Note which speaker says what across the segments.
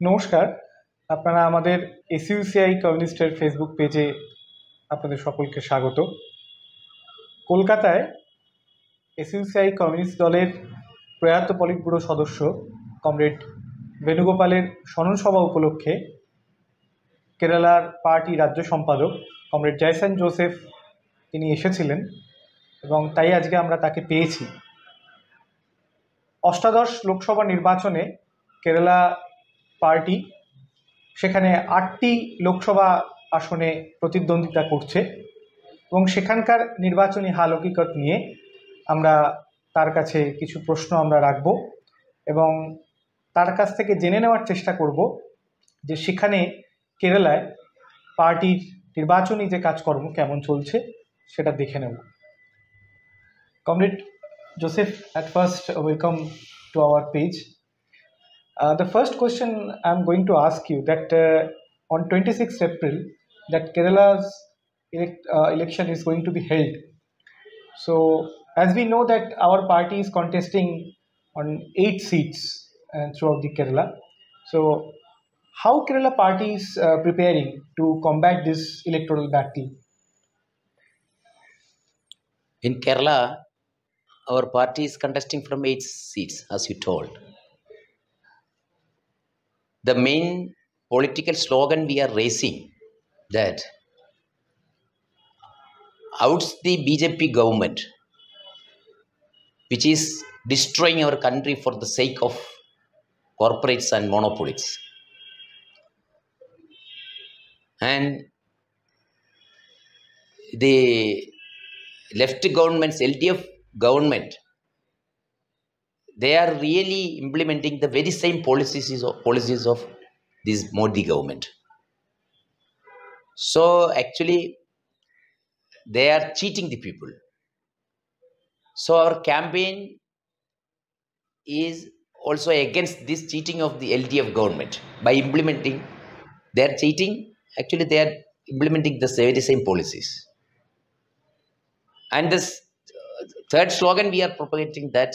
Speaker 1: নমস্কার, আপনারা আমাদের এসইউসিআই কমিউনিস্টের ফেসবুক পেজে আপনাদের সকলকে স্বাগত। কলকাতায় এসইউসিআই কমিউনিস্ট দলের প্রয়াত পলিট ব্যুরো সদস্য কমরেড বেণুগোপালের স্মরণ সভা উপলক্ষে কেরালার পার্টি রাজ্য সম্পাদক কমরেড জাইসন জোসেফ তিনি এসেছিলেন এবং তাই আজকে আমরা তাকে পেয়েছি। অষ্টাদশ লোকসভা নির্বাচনে কেরালা পার্টি সেখানে 8টি লোকসভা আসনে প্রতিদ্বন্দ্বিতা করছে এবং সেখানকার নির্বাচনী হাল হকিকত নিয়ে আমরা তার কাছে কিছু প্রশ্ন আমরা রাখব এবং তার কাছ থেকে জেনে নেওয়ার চেষ্টা করব যে সেখানে কেরালায় পার্টির নির্বাচনী যে কাজকর্ম কেমন চলছে সেটা দেখে নেব। Comrade Joseph, at first, welcome to our page. The first question I'm going to ask you that on 26th April, that Kerala's election is going to be held. So, as we know that our party is contesting on 8 seats throughout the Kerala. So, how Kerala party is preparing to combat this electoral battle?
Speaker 2: In Kerala, our party is contesting from 8 seats, as you told. The main political slogan we are raising that outs the BJP government, which is destroying our country for the sake of corporates and monopolies. And the left government's LDF government, they are really implementing the very same policies of this Modi government. So actually, they are cheating the people. So our campaign is also against this cheating of the LDF government. By implementing their cheating, actually they are implementing the very same policies. And this third slogan we are propagating that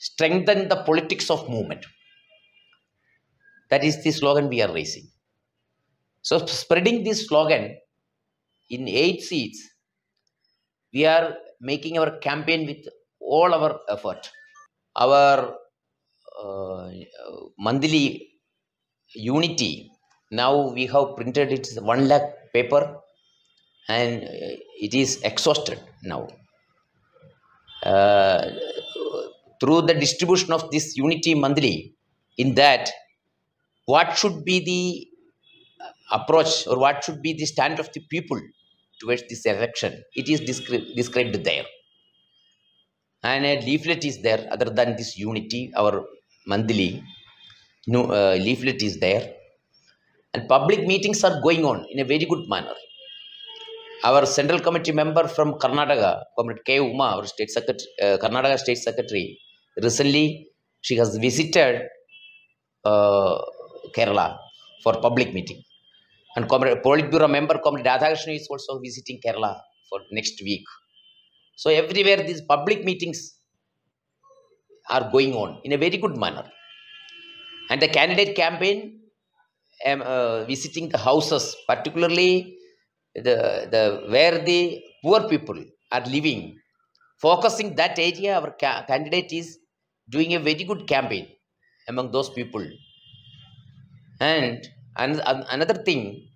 Speaker 2: strengthen the politics of movement. That is the slogan we are raising. So spreading this slogan in 8 seats, we are making our campaign with all our effort. Our monthly unity, now we have printed it 1 lakh paper and it is exhausted now. Through the distribution of this unity monthly, in that what should be the approach or what should be the stand of the people towards this election, it is described there. And a leaflet is there other than this unity, our monthly leaflet is there. And public meetings are going on in a very good manner. Our central committee member from Karnataka, Comrade K. Uma, our state secretary, Karnataka state secretary, recently she has visited Kerala for public meeting. And Politburo member Comrade Radhakrishnan is also visiting Kerala for next week. So everywhere these public meetings are going on in a very good manner. And the candidate campaign, visiting the houses, particularly where the poor people are living, focusing that area, our candidate is doing a very good campaign among those people. And another thing,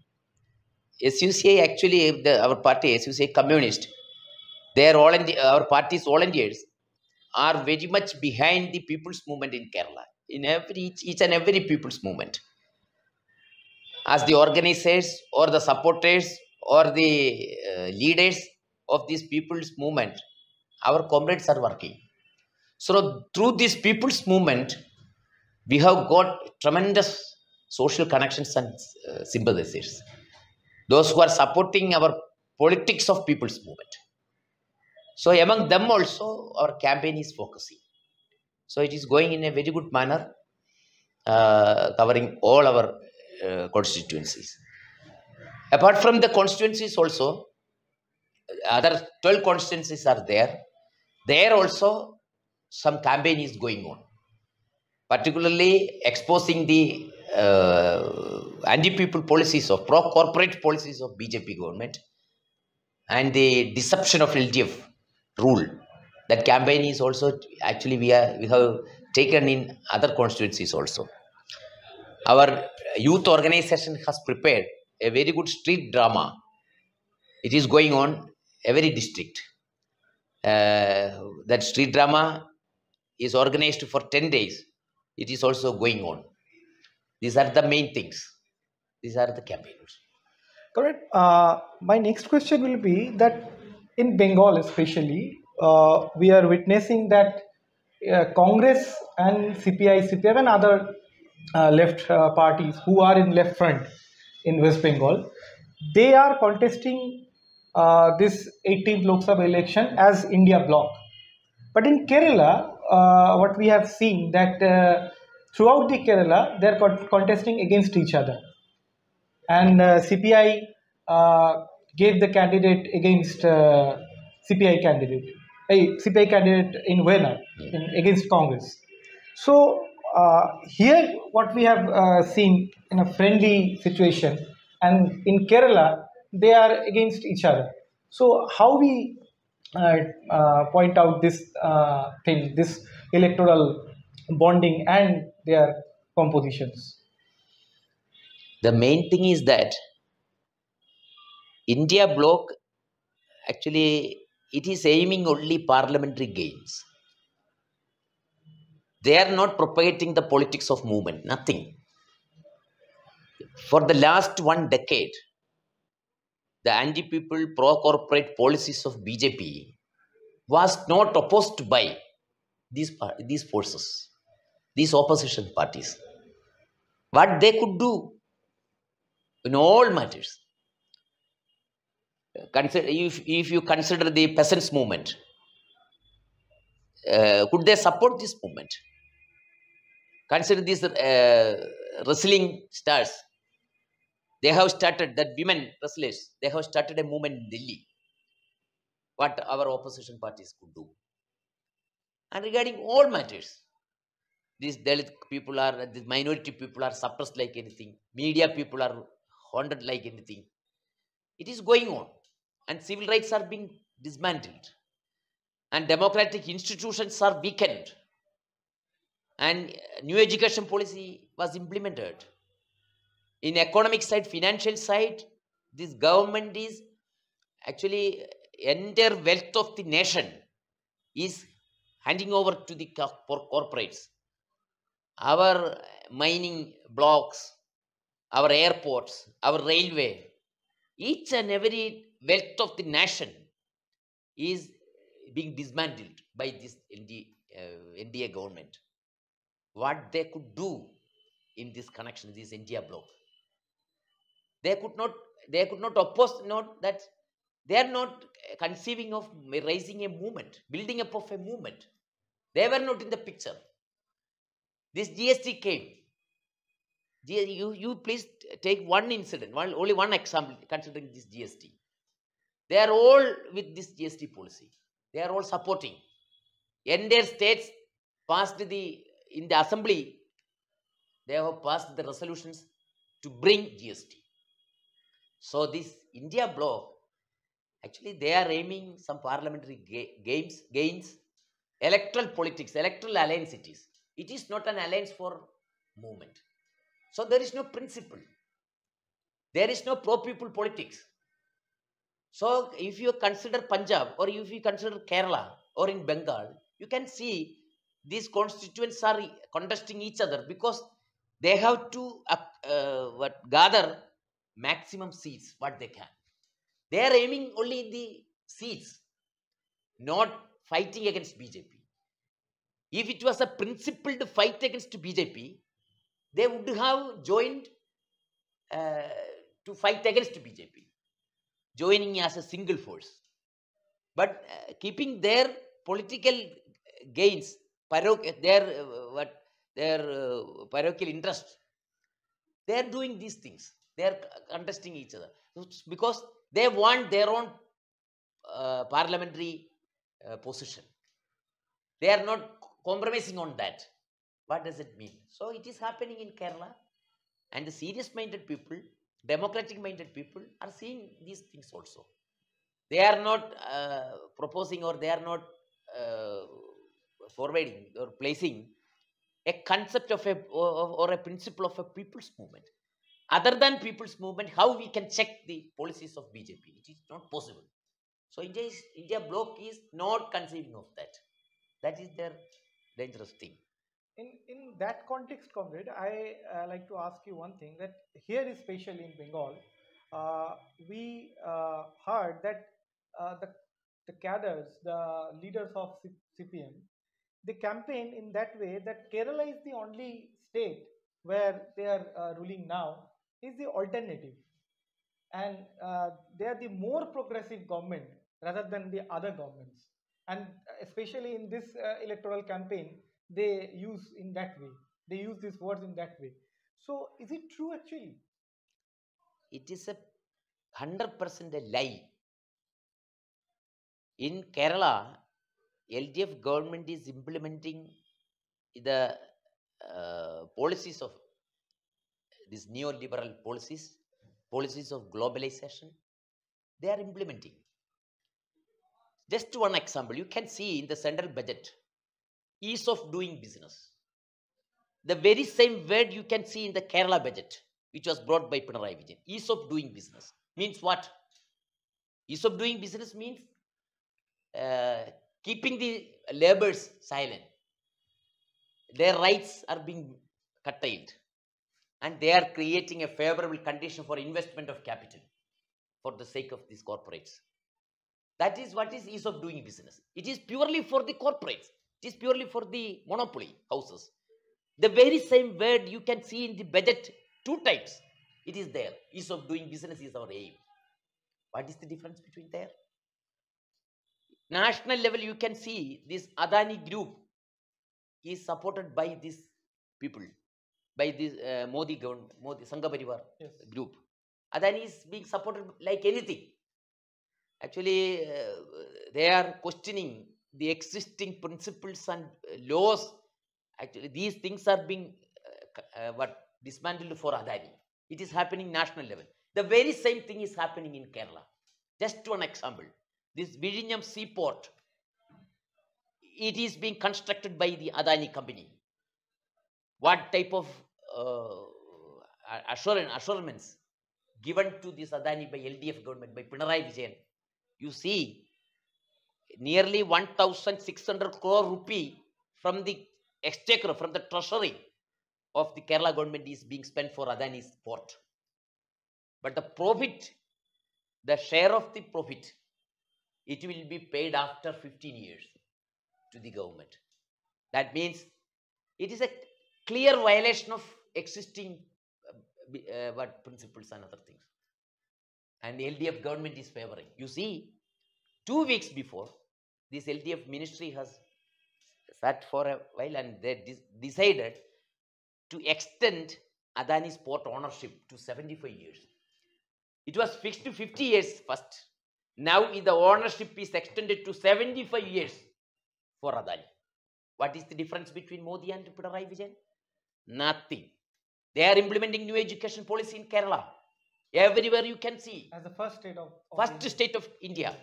Speaker 2: SUCI actually, our party, SUCI Communist, our party's volunteers are very much behind the people's movement in Kerala, in each and every people's movement. As the organizers or the supporters or the leaders of this people's movement, our comrades are working. So through this people's movement, we have got tremendous social connections and sympathizers. Those who are supporting our politics of people's movement. So among them also, our campaign is focusing. So it is going in a very good manner, covering all our constituencies. Apart from the constituencies also, other 12 constituencies are there. There also some campaign is going on, particularly exposing the anti-people policies of pro-corporate policies of BJP government and the deception of LDF rule. That campaign is also actually we have taken in other constituencies also. Our youth organization has prepared a very good street drama. It is going on every district. That street drama is organized for 10 days. It is also going on. These are the main things. These are the campaigns.
Speaker 1: Correct. My next question will be that in Bengal especially, we are witnessing that Congress and CPI, CPF and other left parties who are in left front in West Bengal, they are contesting this 18th Lok Sabha election as India bloc. But in Kerala, what we have seen that throughout the Kerala, they are contesting against each other. And CPI gave the candidate against CPI candidate, CPI candidate in winner against Congress. So here, what we have seen in a friendly situation, and in Kerala, they are against each other. So how we point out this thing, this electoral bonding and their compositions?
Speaker 2: The main thing is that India bloc actually it is aiming only parliamentary gains. They are not propagating the politics of movement, nothing. For the last 1 decade, the anti-people pro-corporate policies of BJP was not opposed by these forces, these opposition parties. What they could do in all matters. If you consider the peasants' movement, could they support this movement? Consider these wrestling stars. They have started, that women wrestlers, they have started a movement in Delhi. What our opposition parties could do. And regarding all matters, these Dalit people are, these minority people are suppressed like anything. Media people are haunted like anything. It is going on. And civil rights are being dismantled. And democratic institutions are weakened. And new education policy was implemented. In economic side, financial side, this government is actually entire wealth of the nation is handing over to the corporates. Our mining blocks, our airports, our railway, each and every wealth of the nation is being dismantled by this NDA government. What they could do in this connection, this India bloc, they could not oppose, not that they are not conceiving of raising a movement, building up of a movement. They were not in the picture. This GST came. You please take one incident, only one example considering this GST. They are all with this GST policy. They are all supporting. Entire states passed in the assembly, they have passed the resolutions to bring GST. So this India bloc, actually they are aiming some parliamentary gains, electoral politics, electoral alliance it is. It is not an alliance for movement. So there is no principle. There is no pro-people politics. So if you consider Punjab or if you consider Kerala or in Bengal, you can see these constituents are contesting each other because they have to gather maximum seats what they can. They are aiming only in the seats, not fighting against BJP. If it was a principled fight against BJP, they would have joined to fight against BJP, joining as a single force. But keeping their political gains, their parochial interest, they are doing these things. They are contesting each other because they want their own parliamentary position. They are not compromising on that. What does it mean? So it is happening in Kerala. And the serious-minded people, democratic-minded people are seeing these things also. They are not proposing, or they are not forwarding or placing a concept of a or a principle of a people's movement. Other than people's movement, how we can check the policies of BJP? It is not possible. So India bloc is not conceiving of that. That is their dangerous thing.
Speaker 1: In that context, comrade, I like to ask you one thing, that here, especially in Bengal, we heard that the cadres, the leaders of CPM, they campaign in that way that Kerala is the only state where they are ruling now is the alternative, and they are the more progressive government rather than the other governments, and especially in this electoral campaign they use in that way, they use these words in that way. So is it true actually?
Speaker 2: It is 100% a lie. In Kerala, LDF government is implementing the policies of these neoliberal policies of globalization. They are implementing. Just one example, you can see in the central budget, ease of doing business. The very same word you can see in the Kerala budget, which was brought by Pinarayi Vijayan. Ease of doing business means what? Ease of doing business means keeping the laborers silent. Their rights are being curtailed, and they are creating a favorable condition for investment of capital for the sake of these corporates. That is what is ease of doing business. It is purely for the corporates. It is purely for the monopoly houses. The very same word you can see in the budget 2 times. It is there. Ease of doing business is our aim. What is the difference between there? National level, you can see this Adani group is supported by these people, by this Modi government, Modi Sangha Parivar group. Adani is being supported like anything. Actually, they are questioning the existing principles and laws. Actually, these things are being dismantled for Adani. It is happening national level. The very same thing is happening in Kerala. Just one example, this Vizhinjam seaport, it is being constructed by the Adani company. What type of assurance given to this Adani by LDF government, by Pinarayi Vijayan? You see, nearly 1,600 crore rupee from the exchequer, from the treasury of the Kerala government is being spent for Adani's port. But the profit, the share of the profit, it will be paid after 15 years to the government. That means it is a clear violation of existing principles and other things. And the LDF government is favoring. You see, 2 weeks before, this LDF ministry has sat for a while, and they decided to extend Adani's port ownership to 75 years. It was fixed to 50 years first. Now the ownership is extended to 75 years for Adani. What is the difference between Modi and Pinarayi Vijayan? Nothing. They are implementing new education policy in Kerala. Everywhere you can see.
Speaker 1: As the first state of
Speaker 2: state of India.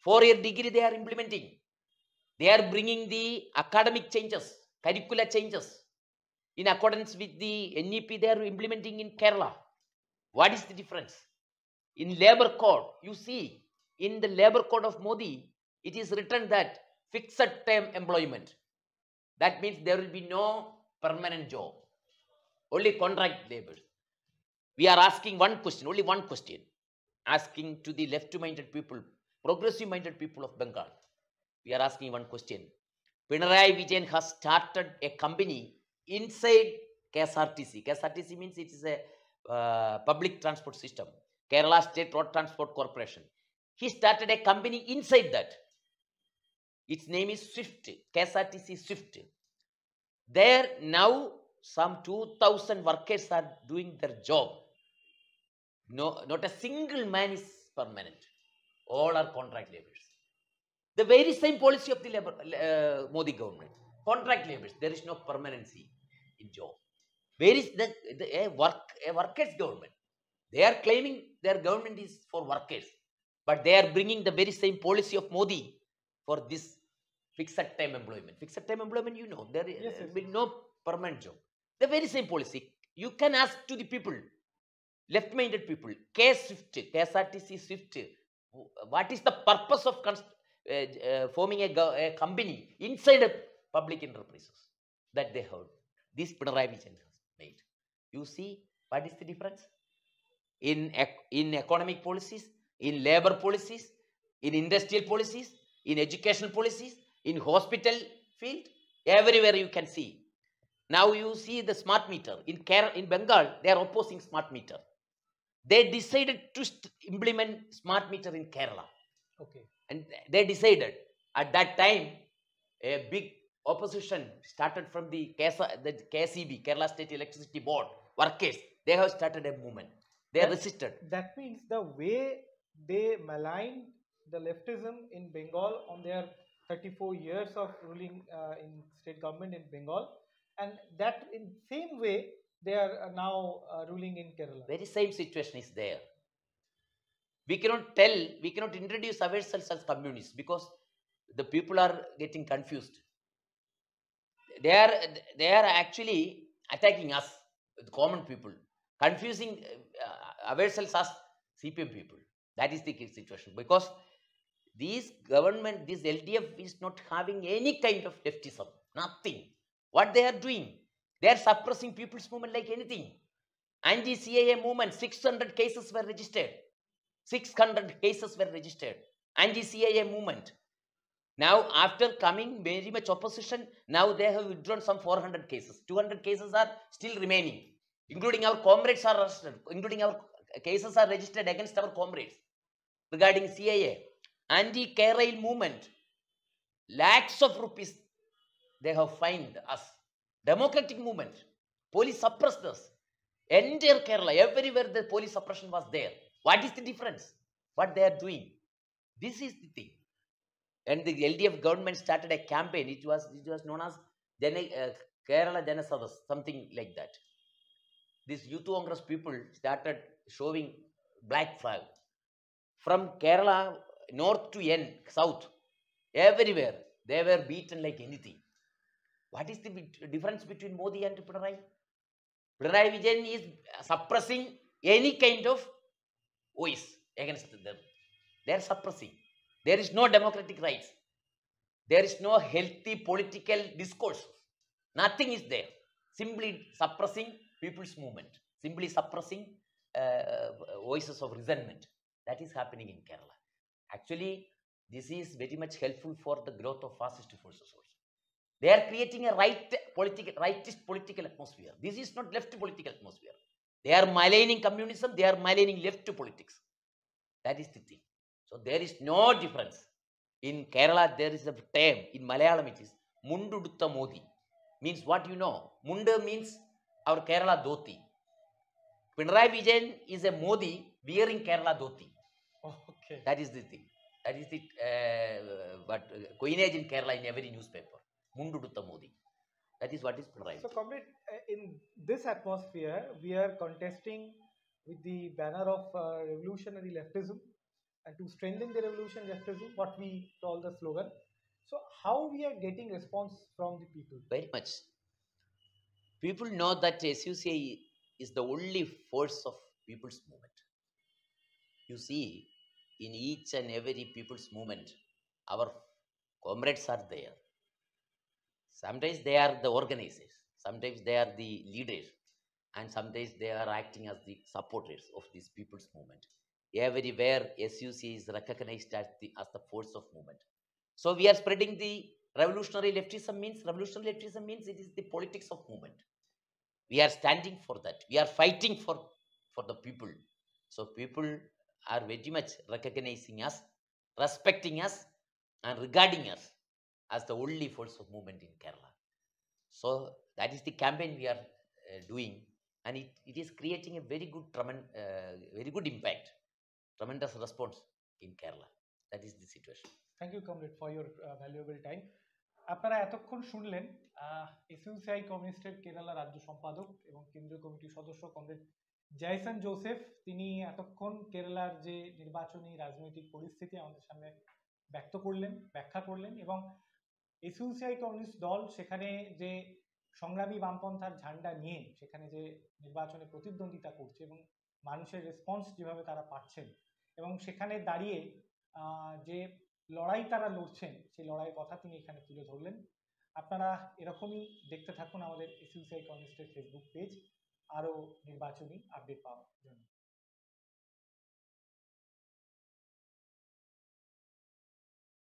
Speaker 2: 4-year degree they are implementing. They are bringing the academic changes, curricular changes. In accordance with the NEP, they are implementing in Kerala. What is the difference? In labor code, you see, in the labor code of Modi, it is written that fixed term employment. That means there will be no permanent job, only contract labor. We are asking one question, only one question, asking to the left-minded people, progressive-minded people of Bengal. We are asking one question. Pinarayi Vijayan has started a company inside KSRTC. KSRTC means it is a public transport system. Kerala State Road Transport Corporation. He started a company inside that. Its name is Swift, KSRTC Swift. There now some 2,000 workers are doing their job. No, not a single man is permanent. All are contract laborers. The very same policy of the Modi government. Contract laborers, there is no permanency in job. Where is the work a workers' government. They are claiming their government is for workers, but they are bringing the very same policy of Modi for this fixed time employment. Fixed time employment, you know, there will be no permanent job. The very same policy. You can ask to the people, left-minded people, Swift, KSRTC Swift, what is the purpose of forming a company inside a public enterprises that they heard? This Pinarayi Vijayan has made. You see, what is the difference? In economic policies, in labor policies, in industrial policies, in educational policies, in hospital field, everywhere you can see. Now you see the smart meter. In Bengal, they are opposing smart meter. They decided to implement smart meter in Kerala.
Speaker 1: Okay.
Speaker 2: And they decided at that time, a big opposition started from the KCB, Kerala State Electricity Board, workers. They have started a movement. They resisted.
Speaker 1: That means the way they maligned the leftism in Bengal on their 34 years of ruling in state government in Bengal, and that in same way they are now ruling in Kerala.
Speaker 2: Very same situation is there. We cannot introduce ourselves as communists because the people are getting confused. They are actually attacking us, the common people, confusing ourselves as CPM people. That is the situation, because this government, this LDF is not having any kind of leftism, nothing. What they are doing, they are suppressing people's movement like anything. Anti-CAA movement, 600 cases were registered. 600 cases were registered. Anti-CAA movement. Now, after coming very much opposition, now they have withdrawn some 400 cases. 200 cases are still remaining, including our comrades are arrested, including our cases are registered against our comrades regarding CAA. Anti-Kerala movement, lakhs of rupees they have fined us. Democratic movement, police suppressed us. Entire Kerala, everywhere the police suppression was there. What is the difference? What they are doing? This is the thing. And the LDF government started a campaign. It was known as Kerala Janasadas, something like that. These Youth Congress people started showing black flag. From Kerala, north to south, everywhere, they were beaten like anything. What is the difference between Modi and Pinarayi? Pinarayi Vijayan is suppressing any kind of voice against them. They are suppressing. There is no democratic rights. There is no healthy political discourse. Nothing is there. Simply suppressing people's movement. Simply suppressing voices of resentment. That is happening in Kerala. Actually, this is very much helpful for the growth of fascist forces also. They are creating a rightist political atmosphere. This is not left political atmosphere. They are maligning communism. They are maligning left politics. That is the thing. So there is no difference. In Kerala, there is a term. In Malayalam, it is Mundudutta Modi. Means what you know. Munda means our Kerala dhoti. Pinarayi Vijayan is a Modi wearing Kerala dhoti.
Speaker 1: Okay.
Speaker 2: That is the thing. That is the coinage in Kerala in every newspaper. Mundudutta Modi. That is what is Pinarayi.
Speaker 1: So, Comrade, in this atmosphere, we are contesting with the banner of revolutionary leftism, and to strengthen the revolution leftism, what we call the slogan. So, how we are getting response from the people?
Speaker 2: Very much. People know that SUCI is the only force of people's movement. You see, in each and every people's movement, our comrades are there. Sometimes they are the organizers, sometimes they are the leaders, and sometimes they are acting as the supporters of this people's movement. Everywhere SUCI is recognized as the force of movement. So we are spreading the revolutionary leftism means it is the politics of movement. We are standing for that. We are fighting for the people. So people are very much recognizing us, respecting us, and regarding us as the only force of movement in Kerala. So that is the campaign we are doing, and it is creating a very good impact, tremendous response in Kerala. That is the situation.
Speaker 1: Thank you, Comrade, for your valuable time. আপনারা এতক্ষণ শুনলেন এসইউসিআই কমিউনিস্টের কেরালা রাজ্য সম্পাদক এবং কেন্দ্রীয় কমিটির সদস্য comrade জাইসন Joseph তিনি এতক্ষণ কেরালার যে নির্বাচনী রাজনৈতিক পরিস্থিতি আমাদের সামনে ব্যাখ্যা করলেন এবং এসইউসিআই কমিউনিস্ট দল সেখানে যে সংগ্রামী বামপন্থার ঝান্ডা নিয়ে সেখানে যে নির্বাচনে প্রতিদ্বন্দ্বিতা করছে এবং মানুষের রেসপন্স যেভাবে তারা পাচ্ছেন এবং সেখানে দাঁড়িয়ে যে লড়াই তারা লড়ছেন সেই লড়াইয়ের কথা তিনি এখানে তুলে ধরলেন। আপনারা এরকমই দেখতে থাকুন আমাদের এসইউসিআই কমিউনিস্টের ফেসবুক পেজ আরও নির্বাচনী আপডেট পাওয়ার জন্য।